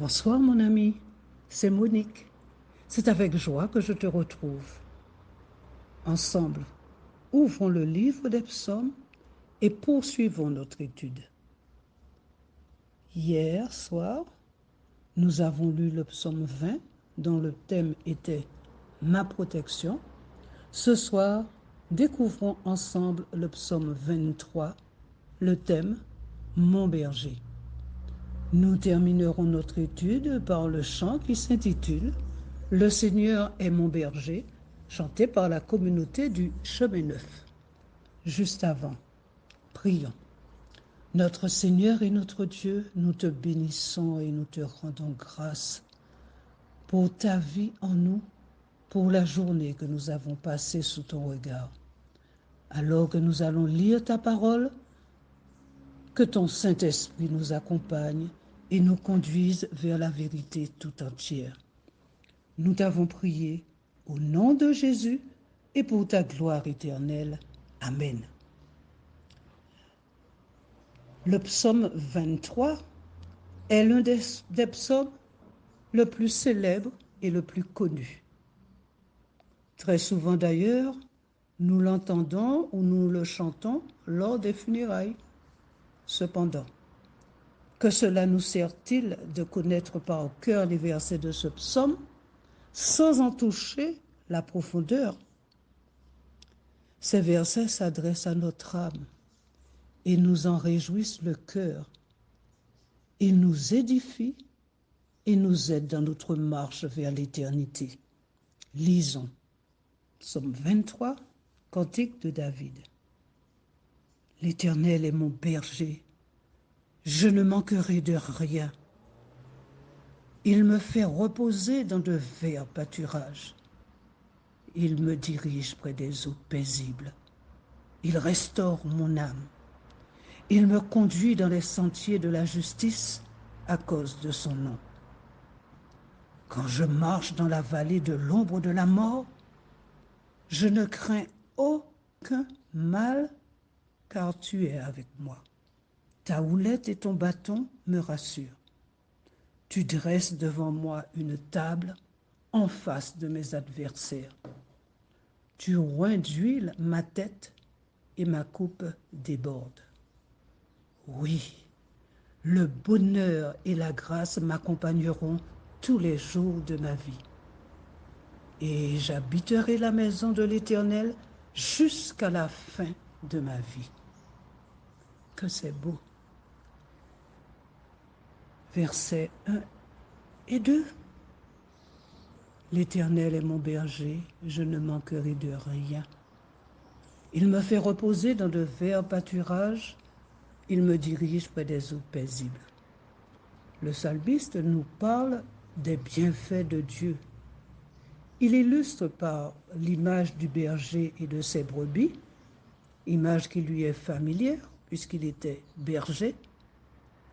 Bonsoir mon ami, c'est Monique. C'est avec joie que je te retrouve. Ensemble, ouvrons le livre des psaumes et poursuivons notre étude. Hier soir, nous avons lu le psaume 20 dont le thème était Ma protection. Ce soir, découvrons ensemble le psaume 23, le thème Mon berger. Nous terminerons notre étude par le chant qui s'intitule Le Seigneur est mon berger, chanté par la communauté du Chemin Neuf. Juste avant, prions. Notre Seigneur et notre Dieu, nous te bénissons et nous te rendons grâce pour ta vie en nous, pour la journée que nous avons passée sous ton regard. Alors que nous allons lire ta parole, que ton Saint-Esprit nous accompagne et nous conduise vers la vérité tout entière. Nous t'avons prié au nom de Jésus et pour ta gloire éternelle. Amen. Le psaume 23 est l'un des psaumes le plus célèbre et le plus connu. Très souvent d'ailleurs, nous l'entendons ou nous le chantons lors des funérailles. Cependant, que cela nous sert-il de connaître par cœur les versets de ce psaume sans en toucher la profondeur? Ces versets s'adressent à notre âme et nous en réjouissent le cœur. Ils nous édifient et nous aident dans notre marche vers l'éternité. Lisons. Psaume 23, cantique de David. L'Éternel est mon berger, je ne manquerai de rien. Il me fait reposer dans de verts pâturages. Il me dirige près des eaux paisibles. Il restaure mon âme. Il me conduit dans les sentiers de la justice à cause de son nom. Quand je marche dans la vallée de l'ombre de la mort, je ne crains aucun mal, car tu es avec moi. Ta houlette et ton bâton me rassurent. Tu dresses devant moi une table en face de mes adversaires. Tu oins d'huile ma tête et ma coupe déborde. Oui, le bonheur et la grâce m'accompagneront tous les jours de ma vie. Et j'habiterai la maison de l'Éternel jusqu'à la fin de ma vie. Que c'est beau. Versets 1 et 2. L'Éternel est mon berger, je ne manquerai de rien. Il me fait reposer dans de verts pâturages, il me dirige près des eaux paisibles. Le psalmiste nous parle des bienfaits de Dieu. Il illustre par l'image du berger et de ses brebis, image qui lui est familière puisqu'il était berger.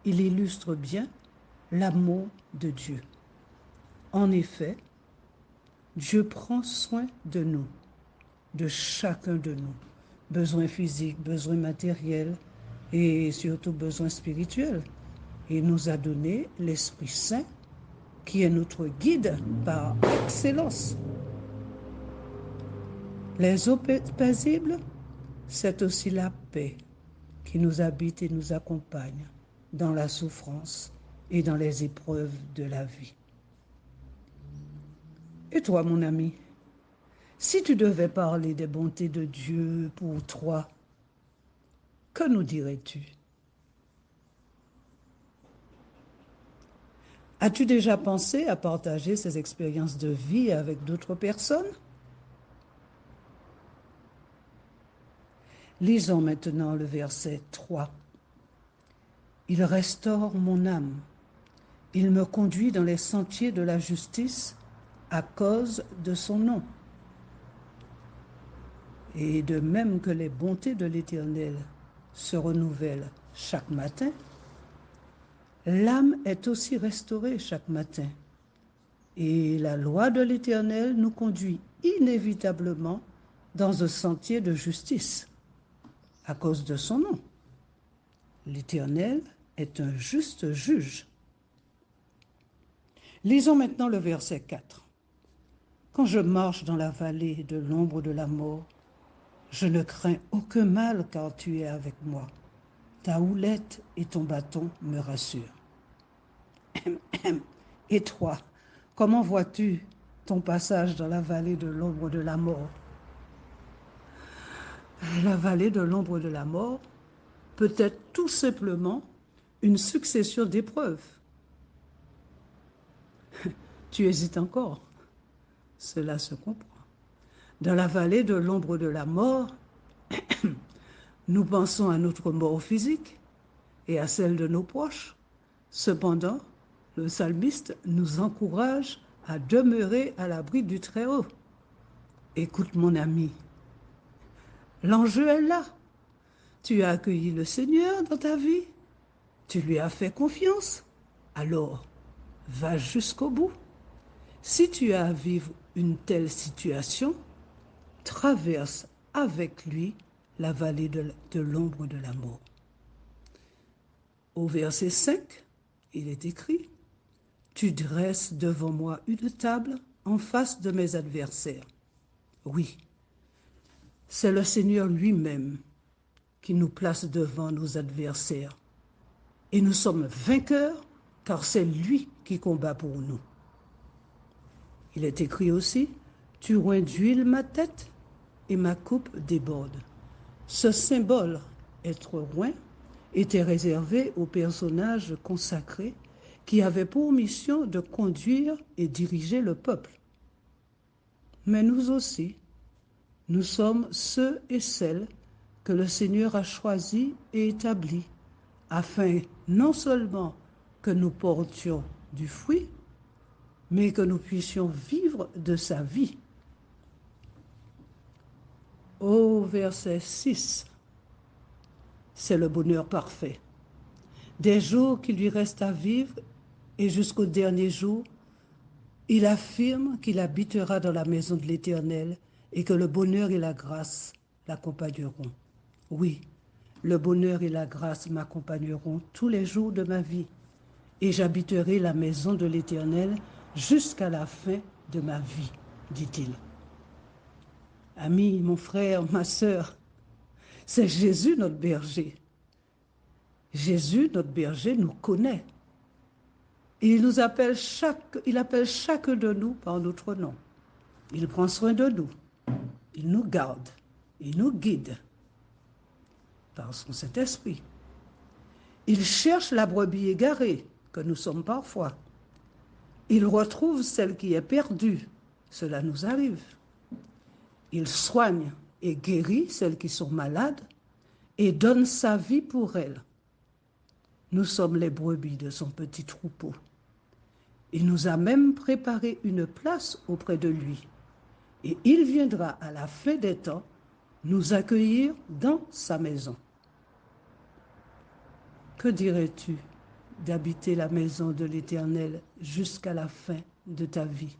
Il illustre bien l'amour de Dieu. En effet, Dieu prend soin de nous, de chacun de nous. Besoins physiques, besoins matériels et surtout besoins spirituels. Il nous a donné l'Esprit Saint qui est notre guide par excellence. Les eaux paisibles, c'est aussi la paix qui nous habite et nous accompagne dans la souffrance et dans les épreuves de la vie. Et toi, mon ami, si tu devais parler des bontés de Dieu pour toi, que nous dirais-tu? As-tu déjà pensé à partager ces expériences de vie avec d'autres personnes? Lisons maintenant le verset 3. Il restaure mon âme. Il me conduit dans les sentiers de la justice à cause de son nom. Et de même que les bontés de l'Éternel se renouvellent chaque matin, l'âme est aussi restaurée chaque matin. Et la loi de l'Éternel nous conduit inévitablement dans un sentier de justice à cause de son nom. L'Éternel est un juste juge. Lisons maintenant le verset 4. Quand je marche dans la vallée de l'ombre de la mort, je ne crains aucun mal car tu es avec moi. Ta houlette et ton bâton me rassurent. Et toi, comment vois-tu ton passage dans la vallée de l'ombre de la mort? La vallée de l'ombre de la mort peut être tout simplement une succession d'épreuves. Tu hésites encore, cela se comprend. Dans la vallée de l'ombre de la mort, nous pensons à notre mort physique et à celle de nos proches. Cependant, le psalmiste nous encourage à demeurer à l'abri du Très-Haut. Écoute mon ami, l'enjeu est là. Tu as accueilli le Seigneur dans ta vie, tu lui as fait confiance, alors va jusqu'au bout. Si tu as à vivre une telle situation, traverse avec lui la vallée de l'ombre de la mort. Au verset 5, il est écrit, « Tu dresses devant moi une table en face de mes adversaires. » Oui, c'est le Seigneur lui-même qui nous place devant nos adversaires. Et nous sommes vainqueurs car c'est lui qui combat pour nous. Il est écrit aussi, « Tu oins d'huile ma tête et ma coupe déborde. » Ce symbole, être oint, était réservé aux personnages consacrés qui avaient pour mission de conduire et diriger le peuple. Mais nous aussi, nous sommes ceux et celles que le Seigneur a choisis et établis, afin non seulement que nous portions du fruit, mais que nous puissions vivre de sa vie. Au verset 6, c'est le bonheur parfait. Des jours qui lui restent à vivre et jusqu'au dernier jour, il affirme qu'il habitera dans la maison de l'Éternel et que le bonheur et la grâce l'accompagneront. Oui, le bonheur et la grâce m'accompagneront tous les jours de ma vie et j'habiterai la maison de l'Éternel jusqu'à la fin de ma vie, dit-il. Ami, mon frère, ma sœur, c'est Jésus notre berger. Jésus, notre berger, nous connaît. Et il appelle chacun de nous par notre nom. Il prend soin de nous. Il nous garde. Il nous guide par son Saint-Esprit. Il cherche la brebis égarée, que nous sommes parfois. Il retrouve celle qui est perdue. Cela nous arrive. Il soigne et guérit celles qui sont malades et donne sa vie pour elles. Nous sommes les brebis de son petit troupeau. Il nous a même préparé une place auprès de lui. Et il viendra à la fin des temps nous accueillir dans sa maison. Que dirais-tu d'habiter la maison de l'Éternel jusqu'à la fin de ta vie?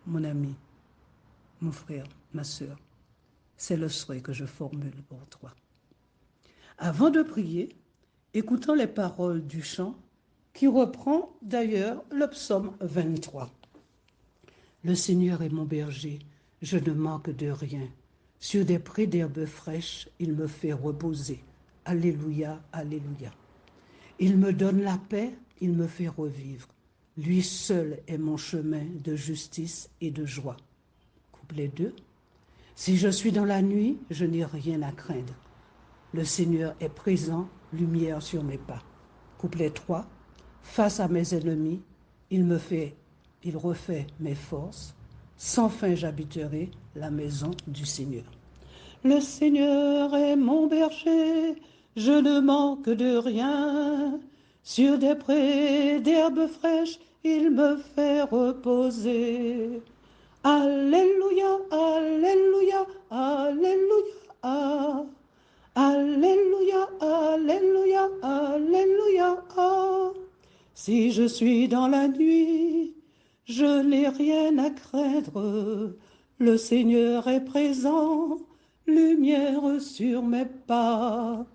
Mon ami, mon frère, ma sœur, c'est le souhait que je formule pour toi. Avant de prier, écoutons les paroles du chant qui reprend d'ailleurs le psaume 23. Le Seigneur est mon berger, je ne manque de rien. Sur des prés d'herbes fraîches, il me fait reposer. Alléluia, alléluia. Il me donne la paix, il me fait revivre. Lui seul est mon chemin de justice et de joie. Couplet 2. Si je suis dans la nuit, je n'ai rien à craindre. Le Seigneur est présent, lumière sur mes pas. Couplet 3. Face à mes ennemis, il refait mes forces. Sans fin j'habiterai la maison du Seigneur. Le Seigneur est mon berger, je ne manque de rien. Sur des prés d'herbes fraîches, il me fait reposer. Alléluia, alléluia, alléluia. Alléluia, alléluia, alléluia. Si je suis dans la nuit, je n'ai rien à craindre. Le Seigneur est présent, lumière sur mes pas.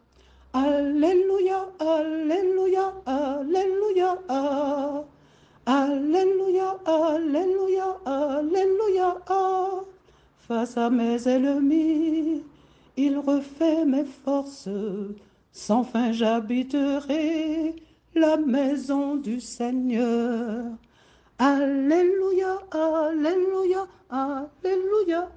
Alléluia, alléluia, alléluia. face à mes ennemis. Il refait mes forces. Sans fin j'habiterai la maison du Seigneur. Alléluia, Alléluia, Alléluia.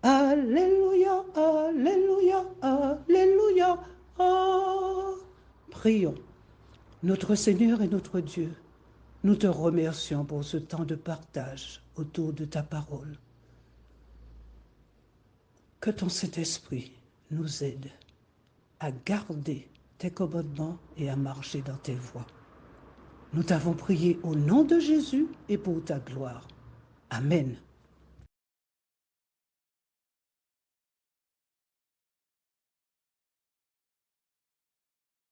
Alléluia, Alléluia, Alléluia. Prions. Notre Seigneur et notre Dieu, nous te remercions pour ce temps de partage autour de ta parole. Que ton Saint-Esprit nous aide à garder tes commandements et à marcher dans tes voies. Nous t'avons prié au nom de Jésus et pour ta gloire. Amen.